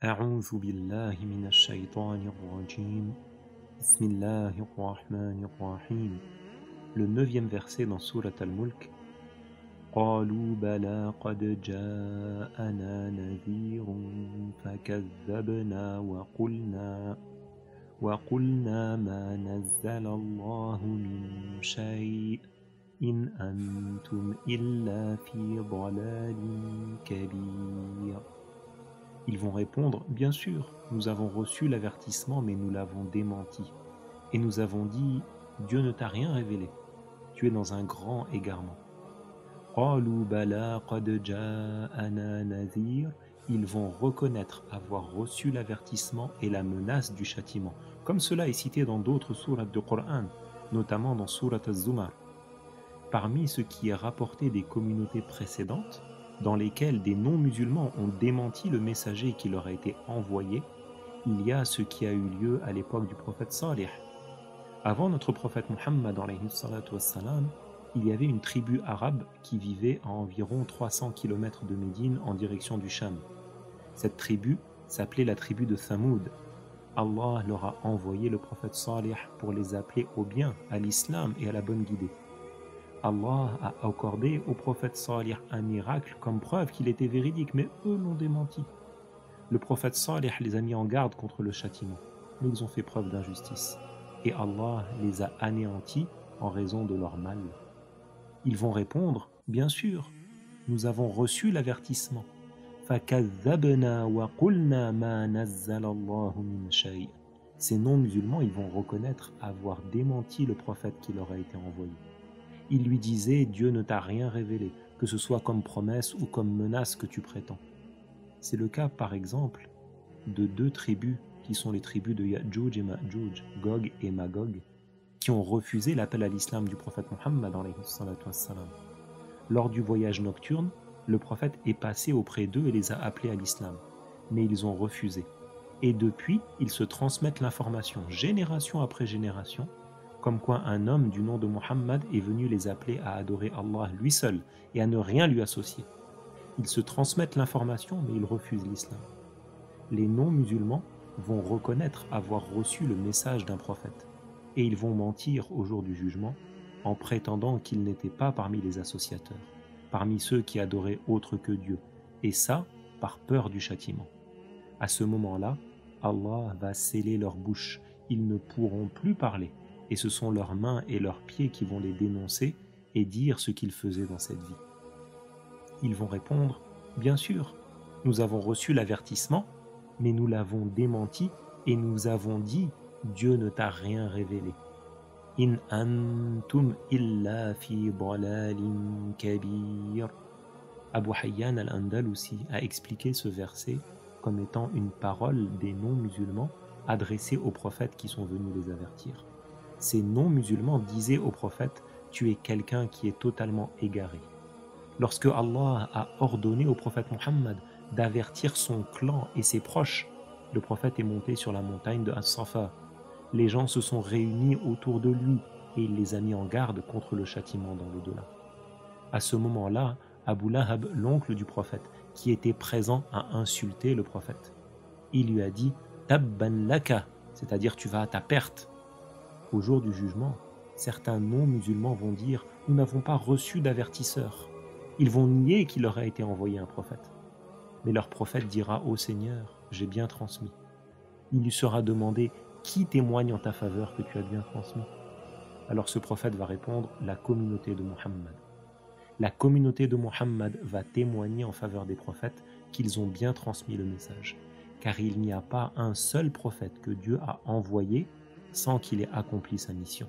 أعوذ بالله من الشيطان الرجيم. بسم الله الرحمن الرحيم. Le neuvième verset dans Surat Al-Mulk. قالوا بلى قد جاءنا نذير فكذبنا وقلنا ما نزل الله من شيء إن أنتم إلا في ضلال كبير. Ils vont répondre, bien sûr, nous avons reçu l'avertissement, mais nous l'avons démenti. Et nous avons dit, Dieu ne t'a rien révélé. Tu es dans un grand égarement. قالوا بلى قد جاءنا نذير. Ils vont reconnaître avoir reçu l'avertissement et la menace du châtiment, comme cela est cité dans d'autres sourates du Coran, notamment dans Surat Az-Zumar. Parmi ce qui est rapporté des communautés précédentes, dans lesquelles des non-musulmans ont démenti le messager qui leur a été envoyé, il y a ce qui a eu lieu à l'époque du prophète Salih. Avant notre prophète Muhammad, il y avait une tribu arabe qui vivait à environ 300 km de Médine en direction du Cham. Cette tribu s'appelait la tribu de Thamoud. Allah leur a envoyé le prophète Salih pour les appeler au bien, à l'islam et à la bonne guidée. Allah a accordé au prophète Salih un miracle comme preuve qu'il était véridique, mais eux l'ont démenti. Le prophète Salih les a mis en garde contre le châtiment, mais ils ont fait preuve d'injustice. Et Allah les a anéantis en raison de leur mal. Ils vont répondre, bien sûr, nous avons reçu l'avertissement. فَكَذَّبْنَا وَقُلْنَا مَا نَزَّلَ اللَّهُ مِنْ شَيْءٍ. Ces non-musulmans, ils vont reconnaître avoir démenti le prophète qui leur a été envoyé. Ils lui disaient, Dieu ne t'a rien révélé, que ce soit comme promesse ou comme menace que tu prétends. C'est le cas, par exemple, de deux tribus qui sont les tribus de Ya'juj et Ma'juj, Gog et Magog, qui ont refusé l'appel à l'islam du prophète Muhammad. Lors du voyage nocturne, le prophète est passé auprès d'eux et les a appelés à l'islam, mais ils ont refusé. Et depuis, ils se transmettent l'information, génération après génération, comme quoi un homme du nom de Muhammad est venu les appeler à adorer Allah lui seul et à ne rien lui associer. Ils se transmettent l'information, mais ils refusent l'islam. Les non-musulmans vont reconnaître avoir reçu le message d'un prophète, et ils vont mentir au jour du jugement en prétendant qu'ils n'étaient pas parmi les associateurs, parmi ceux qui adoraient autre que Dieu, et ça par peur du châtiment. À ce moment-là, Allah va sceller leur bouche, ils ne pourront plus parler, et ce sont leurs mains et leurs pieds qui vont les dénoncer et dire ce qu'ils faisaient dans cette vie. Ils vont répondre, bien sûr, nous avons reçu l'avertissement, mais nous l'avons démenti et nous avons dit, Dieu ne t'a rien révélé. In antum illa fi dalalin kabir. Abu Hayyan al-Andalusi a expliqué ce verset comme étant une parole des non-musulmans adressée aux prophètes qui sont venus les avertir. Ces non-musulmans disaient au prophète, tu es quelqu'un qui est totalement égaré. Lorsque Allah a ordonné au prophète Muhammad d'avertir son clan et ses proches, le prophète est monté sur la montagne de As-Safa. Les gens se sont réunis autour de lui et il les a mis en garde contre le châtiment dans l'au-delà. À ce moment-là, Abu Lahab, l'oncle du prophète, qui était présent, a insulté le prophète. Il lui a dit « Tabban laka », c'est-à-dire « tu vas à ta perte ». Au jour du jugement, certains non-musulmans vont dire « nous n'avons pas reçu d'avertisseur ». Ils vont nier qu'il leur a été envoyé un prophète. Mais leur prophète dira « Ô Seigneur, j'ai bien transmis ». Il lui sera demandé « Qui témoigne en ta faveur que tu as bien transmis ?» Alors ce prophète va répondre « La communauté de Muhammad ». La communauté de Muhammad va témoigner en faveur des prophètes qu'ils ont bien transmis le message. Car il n'y a pas un seul prophète que Dieu a envoyé sans qu'il ait accompli sa mission.